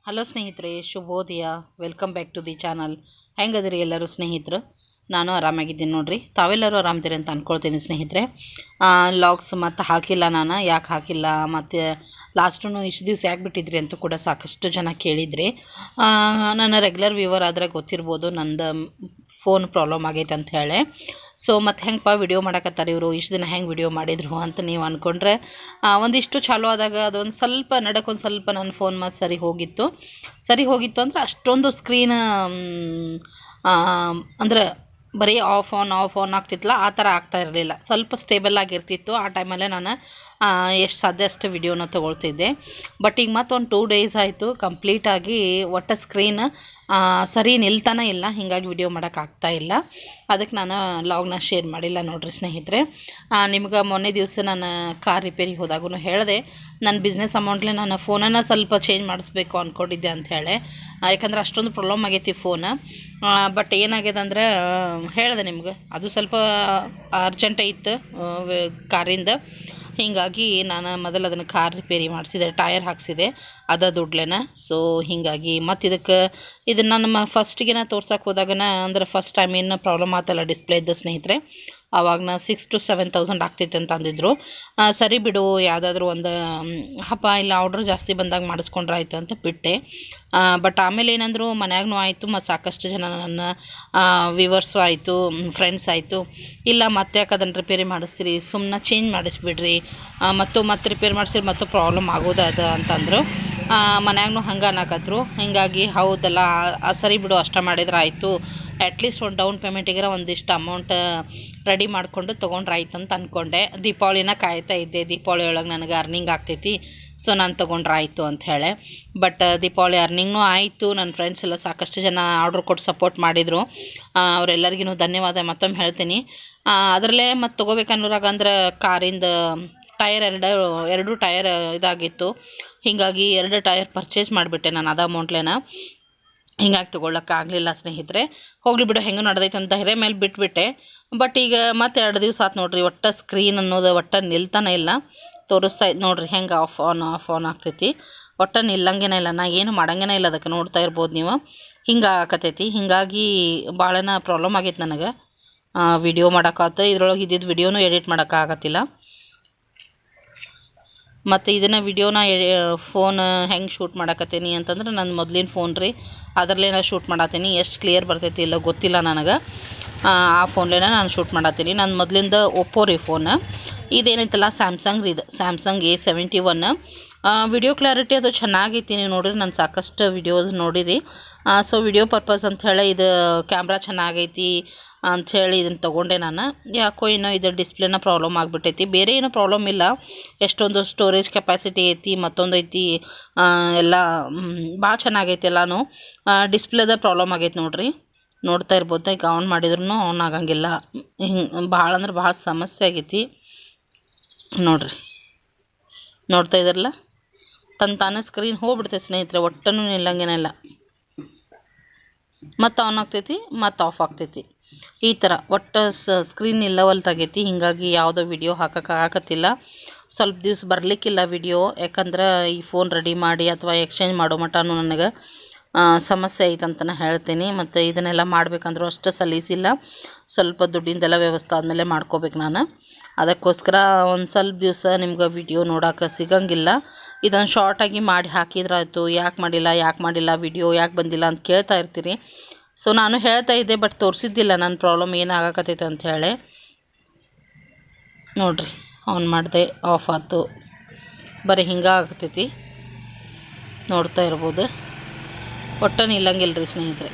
Hello ಸ್ನೇಹಿತರೆ, ಶುಭೋದಯ. Welcome back to the channel. ಹೆಂಗದಿರಿ ಎಲ್ಲರೂ ಸ್ನೇಹಿತರು? ನಾನು ಆರಾಮಾಗಿದ್ದೀನಿ ನೋಡ್ರಿ. ತಾವೆಲ್ಲರೂ ಆರಾಮದಿರಿ ಅಂತ ಅಂದ್ಕೊಳ್ತೀನಿ ಸ್ನೇಹಿತರೆ. ಲಾಗ್ಸ್ ಮತ್ತು ಹಾಕಿಲ್ಲ, ನಾನು ಯಾಕೆ ಹಾಕಿಲ್ಲ, ಮತ್ತು ಲಾಸ್ಟೂ ಇಷ್ಟು ದಿವಸ ಯಾಕೆ ಬಿಟ್ಟಿದ್ರಿ ಅಂತ ಕೂಡ ಸಾಕಷ್ಟು ಜನ ಕೇಳಿದ್ರಿ. ನನ್ನ ರೆಗ್ಯುಲರ್ ವ್ಯೂವರ್ ಆದರೆ ಗೊತ್ತಿರ್ಬೋದು ನಂದು ಫೋನ್ ಪ್ರಾಬ್ಲಮ್ ಆಗೈತೆ ಅಂತ ಹೇಳಿ. ಸೊ ಮತ್ತು ಹೆಂಗಪ್ಪ ವಿಡಿಯೋ ಮಾಡಕತ್ತಾರೆ ಇವರು, ಇಷ್ಟು ದಿನ ಹೆಂಗೆ ವಿಡಿಯೋ ಮಾಡಿದರು ಅಂತ ನೀವು ಅಂದ್ಕೊಂಡ್ರೆ, ಒಂದಿಷ್ಟು ಚಾಲೂ ಆದಾಗ ಅದೊಂದು ಸ್ವಲ್ಪ ನಡಕ್ಕೊಂದು ಸ್ವಲ್ಪ ನನ್ನ ಫೋನ್ ಮತ್ತು ಸರಿ ಹೋಗಿತ್ತು ಅಂದರೆ ಅಷ್ಟೊಂದು ಸ್ಕ್ರೀನ್ ಅಂದರೆ ಬರೀ ಆಫ್ ಆನ್ ಆಗ್ತಿತ್ತಲ್ಲ, ಆ ಥರ ಆಗ್ತಾ ಇರಲಿಲ್ಲ. ಸ್ವಲ್ಪ ಸ್ಟೇಬಲ್ ಆಗಿರ್ತಿತ್ತು. ಆ ಟೈಮಲ್ಲೇ ನಾನು ಎಷ್ಟು ಸಾಧ್ಯ ಅಷ್ಟು ವಿಡಿಯೋನ ತೊಗೊಳ್ತಿದ್ದೆ. ಬಟ್ ಈಗ ಮತ್ತು ಒಂದು 2 ಡೇಸ್ ಆಯಿತು ಕಂಪ್ಲೀಟಾಗಿ ಒಟ್ಟು ಸ್ಕ್ರೀನ್ ಸರಿ ನಿಲ್ತಾನೆ ಇಲ್ಲ. ಹೀಗಾಗಿ ವಿಡಿಯೋ ಮಾಡೋಕ್ಕಾಗ್ತಾ ಇಲ್ಲ. ಅದಕ್ಕೆ ನಾನು ಲಾಗ್ನ ಶೇರ್ ಮಾಡಿಲ್ಲ ನೋಡ್ರಿ ಸ್ನೇಹಿತರೆ. ನಿಮ್ಗೆ ಮೊನ್ನೆ ದಿವಸ ನಾನು ಕಾರ್ ರಿಪೇರಿಗೆ ಹೋದಾಗೂ ಹೇಳಿದೆ, ನನ್ನ ಬಿಸ್ನೆಸ್ ಅಮೌಂಟ್ಲೆ ನಾನು ಫೋನನ್ನು ಸ್ವಲ್ಪ ಚೇಂಜ್ ಮಾಡಿಸ್ಬೇಕು ಅಂದ್ಕೊಂಡಿದ್ದೆ ಅಂಥೇಳಿ. ಯಾಕಂದ್ರೆ ಅಷ್ಟೊಂದು ಪ್ರಾಬ್ಲಮ್ ಆಗೈತಿ ಫೋನ್. ಬಟ್ ಏನಾಗಿದೆ ಅಂದರೆ ಹೇಳಿದೆ ನಿಮ್ಗೆ, ಅದು ಸ್ವಲ್ಪ ಅರ್ಜೆಂಟ್ ಇತ್ತು ಕಾರಿಂದ. ಹೀಗಾಗಿ ನಾನು ಮೊದಲು ಅದನ್ನು ಕಾರ್ ರಿಪೇರಿ ಮಾಡಿಸಿದೆ, ಟೈರ್ ಹಾಕ್ಸಿದೆ, ಅದ ದುಡ್ಲೇನ. ಸೊ ಹೀಗಾಗಿ ಮತ್ತು ಇದನ್ನು ನಮ್ಮ ಫಸ್ಟಿಗೆ ತೋರ್ಸಕ್ಕೆ ಹೋದಾಗನ, ಅಂದ್ರೆ ಫಸ್ಟ್ ಟೈಮ್ ಏನು ಪ್ರಾಬ್ಲಮ್ ಆತಲ್ಲ ಡಿಸ್ಪ್ಲೇ ಇದ್ದ ಸ್ನೇಹಿತರೆ, ಆವಾಗ 6,000 to 7,000 ಆಗ್ತೈತೆ ಅಂತ ಅಂದಿದ್ರು. ಸರಿ ಬಿಡು, ಯಾವುದಾದ್ರೂ ಒಂದು ಹಬ್ಬ ಇಲ್ಲ ಆರ್ಡ್ರ್ ಜಾಸ್ತಿ ಬಂದಾಗ ಮಾಡಿಸ್ಕೊಂಡ್ರೆ ಆಯಿತು ಅಂತ ಬಿಟ್ಟೆ. ಬಟ್ ಆಮೇಲೆ ಏನಂದ್ರು, ಮನ್ಯಾಗೂ ಆಯಿತು ಮತ್ತು ಸಾಕಷ್ಟು ಜನ ನನ್ನ ವ್ಯೂವರ್ಸು ಆಯಿತು, ಫ್ರೆಂಡ್ಸ್ ಆಯಿತು, ಇಲ್ಲ ಮತ್ತೆ ಯಾಕೆ ಅದನ್ನು ರಿಪೇರಿ ಮಾಡಿಸ್ತೀರಿ, ಸುಮ್ಮನೆ ಚೇಂಜ್ ಮಾಡಿಸ್ಬಿಡ್ರಿ, ಮತ್ತೆ ರಿಪೇರಿ ಮಾಡಿಸಿರಿ ಮತ್ತು ಪ್ರಾಬ್ಲಮ್ ಆಗೋದು ಅದು ಅಂತಂದರು. ಮನ್ಯಾಗೂ ಹಂಗೆ ಅನ್ನಕತ್ರು. ಹೀಗಾಗಿ ಹೌದಲ್ಲ, ಸರಿ ಬಿಡು, ಅಷ್ಟ ಮಾಡಿದ್ರೆ ಆಯಿತು, ಅಟ್ಲೀಸ್ಟ್ ಒಂದು ಡೌನ್ ಪೇಮೆಂಟಿಗೆ ಒಂದಿಷ್ಟು ಅಮೌಂಟ್ ರೆಡಿ ಮಾಡಿಕೊಂಡು ತೊಗೊಂಡ್ರೆ ಆಯ್ತು ಅಂತ ಅಂದ್ಕೊಂಡೆ. ದೀಪಾವಳಿನ ಕಾಯ್ತಾ ಇದ್ದೆ, ದೀಪಾವಳಿ ಒಳಗೆ ನನಗೆ ಅರ್ನಿಂಗ್ ಆಗ್ತೈತಿ, ಸೊ ನಾನು ತೊಗೊಂಡ್ರೆ ಆಯಿತು ಅಂತ ಹೇಳಿ. ಬಟ್ ದೀಪಾವಳಿ ಅರ್ನಿಂಗ್ನೂ ಆಯಿತು. ನನ್ನ ಫ್ರೆಂಡ್ಸ್ ಎಲ್ಲ ಸಾಕಷ್ಟು ಜನ ಆರ್ಡ್ರ್ ಕೊಟ್ಟು ಸಪೋರ್ಟ್ ಮಾಡಿದರು. ಅವರೆಲ್ಲರಿಗೂ ಧನ್ಯವಾದ ಮತ್ತೊಮ್ಮೆ ಹೇಳ್ತೀನಿ. ಅದರಲ್ಲೇ ಮತ್ತು ತೊಗೋಬೇಕನ್ನೋರಾಗ ಅಂದ್ರೆ ಕಾರಿಂದ ಟೈರ್ ಎರಡು ಟೈರ್ ಇದಾಗಿತ್ತು. ಹೀಗಾಗಿ 2 ಟೈರ್ ಪರ್ಚೇಸ್ ಮಾಡಿಬಿಟ್ಟೆ ನಾನು ಅದ ಅಮೌಂಟ್ಲೇನ. ಹಿಂಗಾಗಿ ತೊಗೊಳಕ್ಕಾಗಲಿಲ್ಲ ಸ್ನೇಹಿತರೆ. ಹೋಗಲಿ ಬಿಡು, ಹೆಂಗೆ ನಡೆದೈತೆ ಅಂತ ಧೈರ್ಯ ಮೇಲೆ ಬಿಟ್ಬಿಟ್ಟೆ. ಬಟ್ ಈಗ ಮತ್ತೆ 2 ದಿವಸ ಆಯ್ತು ನೋಡ್ರಿ, ಒಟ್ಟು ಸ್ಕ್ರೀನ್ ಅನ್ನೋದು ಒಟ್ಟು ನಿಲ್ತಾನೆ ಇಲ್ಲ. ತೋರಿಸ್ತಾ ಇದ್ದು ನೋಡ್ರಿ ಹೆಂಗೆ ಆಫ್ ಆನ್ ಆಗ್ತೈತಿ. ಒಟ್ಟು ನಿಲ್ಲಂಗೇನೆ ಇಲ್ಲ, ನಾ ಏನು ಮಾಡಂಗೇನೆ ಇಲ್ಲ. ಅದಕ್ಕೆ ನೋಡ್ತಾ ಇರ್ಬೋದು ನೀವು, ಹಿಂಗೆ ಆಕತೈತಿ. ಹೀಗಾಗಿ ಭಾಳನ ಪ್ರಾಬ್ಲಮ್ ಆಗೈತೆ ನನಗೆ ವಿಡಿಯೋ ಮಾಡೋಕ್ಕಾಯ್ತು. ಇದ್ರೊಳಗೆ ಇದ್ದಿದ್ದು ವಿಡಿಯೋನೂ ಎಡಿಟ್ ಮಾಡೋಕ್ಕಾಗತ್ತಿಲ್ಲ. ಮತ್ತು ಇದನ್ನು ವಿಡಿಯೋನ ಫೋನ್ ಹೆಂಗೆ ಶೂಟ್ ಮಾಡಕತ್ತೀನಿ ಅಂತಂದ್ರೆ, ನನ್ನ ಮೊದಲಿನ ಫೋನ್ ರೀ, ಅದರಲ್ಲೇ ನಾನು ಶೂಟ್ ಮಾಡತ್ತೀನಿ. ಎಷ್ಟು ಕ್ಲಿಯರ್ ಬರ್ತೈತಿ ಇಲ್ಲ ಗೊತ್ತಿಲ್ಲ ನನಗೆ. ಆ ಫೋನ್ಲೇನ ನಾನು ಶೂಟ್ ಮಾಡತ್ತೀನಿ. ನನ್ನ ಮೊದಲಿಂದ ಒಪ್ಪೋ ರೀ ಫೋನ್. ಇದೇನೈತಲ್ಲ ಸ್ಯಾಮ್ಸಂಗ್ ರೀ, ಇದು ಸ್ಯಾಮ್ಸಂಗ್ A71. ವಿಡಿಯೋ ಕ್ಲಾರಿಟಿ ಅದು ಚೆನ್ನಾಗೈತಿ. ನೀವು ನೋಡಿರಿ, ನಾನು ಸಾಕಷ್ಟು ವಿಡಿಯೋಸ್ ನೋಡಿರಿ. ಸೊ ವಿಡಿಯೋ ಪರ್ಪಸ್ ಅಂಥೇಳಿ ಇದು ಕ್ಯಾಮ್ರಾ ಚೆನ್ನಾಗೈತಿ ಅಂಥೇಳಿ ಇದನ್ನು ತೊಗೊಂಡೆ ನಾನು. ಯಾಕೋ ಏನೋ ಇದು ಡಿಸ್ಪ್ಲೇನ ಪ್ರಾಬ್ಲಮ್ ಆಗಿಬಿಟ್ಟೈತಿ, ಬೇರೆ ಏನೋ ಪ್ರಾಬ್ಲಮ್ ಇಲ್ಲ. ಎಷ್ಟೊಂದು ಸ್ಟೋರೇಜ್ ಕೆಪಾಸಿಟಿ ಐತಿ, ಮತ್ತೊಂದು ಐತಿ, ಎಲ್ಲ ಭಾಳ ಚೆನ್ನಾಗೈತಿ ಎಲ್ಲನೂ. ಡಿಸ್ಪ್ಲೇದ ಪ್ರಾಬ್ಲಮ್ ಆಗೈತೆ ನೋಡ್ರಿ, ನೋಡ್ತಾ ಇರ್ಬೋದು. ಈಗ ಆನ್ ಮಾಡಿದ್ರೂ ಆನ್ ಆಗಂಗಿಲ್ಲ. ಹಿಂಗೆ ಭಾಳ ಅಂದ್ರೆ ಭಾಳ ಸಮಸ್ಯೆ ಆಗೈತಿ ನೋಡ್ರಿ. ನೋಡ್ತಾ ಇದ್ದಾರಲ್ಲ, ತಾನೇ ಸ್ಕ್ರೀನ್ ಹೋಗ್ಬಿಡ್ತೈತೆ ಸ್ನೇಹಿತರೆ, ಒಟ್ಟನೂ ನಿಲ್ಲಂಗೇನಿಲ್ಲ. ಮತ್ತು ಆನ್ ಆಗ್ತೈತಿ, ಮತ್ತು ಆಫ್ ಆಗ್ತೈತಿ, ಈ ಥರ ಒಟ್ಟು ಸ್ಕ್ರೀನ್ ನಿಲ್ಲವಲ್ತಾಗೈತಿ. ಹೀಗಾಗಿ ಯಾವುದೋ ವಿಡಿಯೋ ಹಾಕೋಕ್ಕಾಗತ್ತಿಲ್ಲ. ಸ್ವಲ್ಪ ದಿವ್ಸ ಬರಲಿಕ್ಕಿಲ್ಲ ವಿಡಿಯೋ, ಯಾಕಂದ್ರೆ ಈ ಫೋನ್ ರೆಡಿ ಮಾಡಿ ಅಥವಾ ಎಕ್ಸ್ಚೇಂಜ್ ಮಾಡೋ ಮಟನೂ ನನಗೆ ಸಮಸ್ಯೆ ಐತಂತಲೇ ಹೇಳ್ತೀನಿ. ಮತ್ತು ಇದನ್ನೆಲ್ಲ ಮಾಡ್ಬೇಕಂದ್ರೂ ಅಷ್ಟು ಸಲೀಸಿಲ್ಲ. ಸ್ವಲ್ಪ ದುಡ್ಡಿಂದೆಲ್ಲ ವ್ಯವಸ್ಥೆ ಆದಮೇಲೆ ಮಾಡ್ಕೋಬೇಕು ನಾನು. ಅದಕ್ಕೋಸ್ಕರ ಒಂದು ಸ್ವಲ್ಪ ದಿವಸ ನಿಮ್ಗೆ ವಿಡಿಯೋ ನೋಡೋಕೆ ಸಿಗಂಗಿಲ್ಲ. ಇದನ್ನು ಶಾರ್ಟಾಗಿ ಮಾಡಿ ಹಾಕಿದ್ರಾಯ್ತು, ಯಾಕೆ ಮಾಡಿಲ್ಲ ವಿಡಿಯೋ ಯಾಕೆ ಬಂದಿಲ್ಲ ಅಂತ ಕೇಳ್ತಾ ಇರ್ತೀರಿ. ಸೊ ನಾನು ಹೇಳ್ತಾ ಇದ್ದೆ, ಬಟ್ ತೋರಿಸಿದ್ದಿಲ್ಲ ನನ್ನ ಪ್ರಾಬ್ಲಮ್ ಏನಾಗಕತ್ತೈತೆ ಅಂಥೇಳಿ. ನೋಡಿರಿ, ಆನ್ ಮಾಡಿದೆ, ಆಫ್ ಆಯ್ತು, ಬರೀ ಹಿಂಗೆ ಆಗತೈತಿ. ನೋಡ್ತಾ ಇರ್ಬೋದು, ಒಟ್ಟು ನಿಲ್ಲಂಗಿಲ್ಲ ರೀ ಸ್ನೇಹಿತರೆ.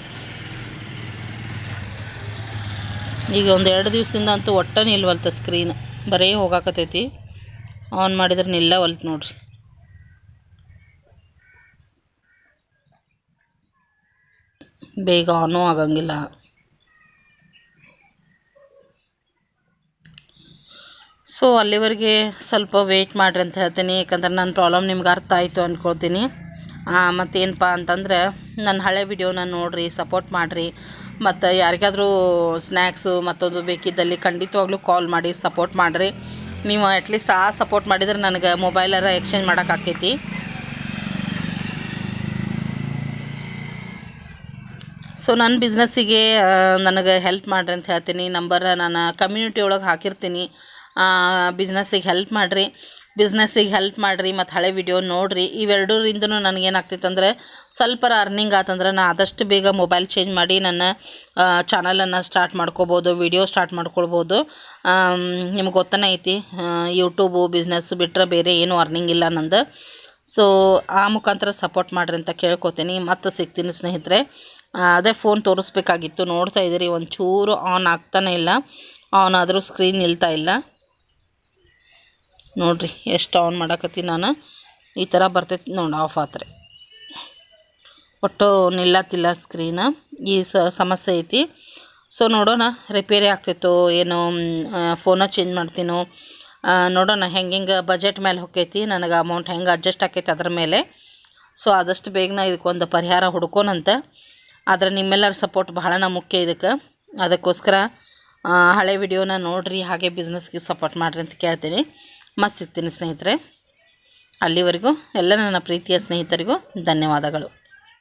ಈಗ ಒಂದು 2 ದಿವಸದಿಂದ ಅಂತೂ ಒಟ್ಟು ನಿಲ್ವಲ್ತ ಸ್ಕ್ರೀನ್, ಬರೀ ಹೋಗಾಕತೈತಿ. ಆನ್ ಮಾಡಿದ್ರೆ ನಿಲ್ಲವಲ್ತು ನೋಡ್ರಿ. ಬೇಗ ಆನೂ ಆಗಂಗಿಲ್ಲ. ಸೊ ಅಲ್ಲಿವರೆಗೆ ಸ್ವಲ್ಪ ವೆಯ್ಟ್ ಮಾಡಿರಿ ಅಂತ ಹೇಳ್ತೀನಿ, ಯಾಕಂದ್ರೆ ನನ್ನ ಪ್ರಾಬ್ಲಮ್ ನಿಮ್ಗೆ ಅರ್ಥ ಆಯಿತು ಅಂದ್ಕೊಳ್ತೀನಿ. ಮತ್ತೇನಪ್ಪ ಅಂತಂದ್ರೆ, ನನ್ನ ಹಳೆ ವಿಡಿಯೋನ ನೋಡಿರಿ, ಸಪೋರ್ಟ್ ಮಾಡಿರಿ. ಮತ್ತು ಯಾರಿಗಾದರೂ ಸ್ನ್ಯಾಕ್ಸು ಮತ್ತೊಂದು ಬೇಕಿದ್ದಲ್ಲಿ ಖಂಡಿತವಾಗ್ಲೂ ಕಾಲ್ ಮಾಡಿ ಸಪೋರ್ಟ್ ಮಾಡಿರಿ. ನೀವು ಅಟ್ಲೀಸ್ಟ್ ಸಪೋರ್ಟ್ ಮಾಡಿದರೆ ನನಗೆ ಮೊಬೈಲರ ಎಕ್ಸ್ಚೇಂಜ್ ಮಾಡೋಕ್ಕಾಕೈತಿ. ಸೊ ನನ್ನ ಬಿಸ್ನೆಸ್ಸಿಗೆ ನನಗೆ ಹೆಲ್ಪ್ ಮಾಡಿರಿ ಅಂತ ಹೇಳ್ತೀನಿ. ನಂಬರ್ ನಾನು ಕಮ್ಯುನಿಟಿ ಒಳಗೆ ಹಾಕಿರ್ತೀನಿ. ಬಿಸ್ನೆಸ್ಸಿಗೆ ಹೆಲ್ಪ್ ಮಾಡಿರಿ ಮತ್ತು ಹಳೆ ವಿಡಿಯೋ ನೋಡಿರಿ. ಇವೆರಡರಿಂದನೂ ನನಗೇನಾಗ್ತೈತೆ ಅಂದರೆ ಸ್ವಲ್ಪ ಅರ್ನಿಂಗ್ ಆತಂದ್ರೆ ನಾನು ಆದಷ್ಟು ಬೇಗ ಮೊಬೈಲ್ ಚೇಂಜ್ ಮಾಡಿ ನನ್ನ ಚಾನಲನ್ನು ಸ್ಟಾರ್ಟ್ ಮಾಡ್ಕೋಬೋದು, ವಿಡಿಯೋ ಸ್ಟಾರ್ಟ್ ಮಾಡ್ಕೊಳ್ಬೋದು. ನಿಮ್ಗೆ ಗೊತ್ತನೇ ಐತಿ, ಯೂಟ್ಯೂಬು ಬಿಸ್ನೆಸ್ ಬಿಟ್ಟರೆ ಬೇರೆ ಏನೂ ಅರ್ನಿಂಗ್ ಇಲ್ಲ ನಂದು. ಸೊ ಆ ಮುಖಾಂತರ ಸಪೋರ್ಟ್ ಮಾಡಿರಿ ಅಂತ ಕೇಳ್ಕೊತೀನಿ. ಮತ್ತು ಸಿಗ್ತೀನಿ ಸ್ನೇಹಿತರೆ. ಅದೇ ಫೋನ್ ತೋರಿಸ್ಬೇಕಾಗಿತ್ತು, ನೋಡ್ತಾ ಇದ್ದೀರಿ ಒಂಚೂರು ಆನ್ ಆಗ್ತಾನೆ ಇಲ್ಲ. ಆನ್ ಆದರೂ ಸ್ಕ್ರೀನ್ ನಿಲ್ತಾ ಇಲ್ಲ ನೋಡಿರಿ. ಎಷ್ಟು ಆನ್ ಮಾಡಕತ್ತೀನಿ ನಾನು, ಈ ಥರ ಬರ್ತೈತಿ ನೋಡಿ, ಆಫ್ ಆತ್ರಿ. ಒಟ್ಟು ನಿಲ್ಲತ್ತಿಲ್ಲ ಸ್ಕ್ರೀನ. ಈ ಸಮಸ್ಯೆ ಐತಿ. ಸೊ ನೋಡೋಣ ರಿಪೇರಿ ಆಗ್ತೈತೋ ಏನೋ, ಫೋನ ಚೇಂಜ್ ಮಾಡ್ತೀನೋ ನೋಡೋಣ. ಹೆಂಗೆ ಬಜೆಟ್ ಮೇಲೆ ಹೋಗ್ತೈತಿ, ನನಗೆ ಅಮೌಂಟ್ ಹೆಂಗೆ ಅಡ್ಜಸ್ಟ್ ಆಕೈತಿ ಅದ್ರ ಮೇಲೆ. ಸೊ ಆದಷ್ಟು ಬೇಗನೆ ಇದಕ್ಕೊಂದು ಪರಿಹಾರ ಹುಡ್ಕೋಣಂತ. ಆದರೆ ನಿಮ್ಮೆಲ್ಲರ ಸಪೋರ್ಟ್ ಬಹಳ ಮುಖ್ಯ ಇದಕ್ಕೆ. ಅದಕ್ಕೋಸ್ಕರ ಹಳೆ ವಿಡಿಯೋನ ನೋಡಿರಿ, ಹಾಗೆ ಬಿಸ್ನೆಸ್ಗೆ ಸಪೋರ್ಟ್ ಮಾಡಿರಿ ಅಂತ ಕೇಳ್ತೀನಿ. ಮತ್ತೆ ಸಿಗ್ತೀನಿ ಸ್ನೇಹಿತರೆ. ಅಲ್ಲಿವರೆಗೂ ಎಲ್ಲ ನನ್ನ ಪ್ರೀತಿಯ ಸ್ನೇಹಿತರಿಗೂ ಧನ್ಯವಾದಗಳು.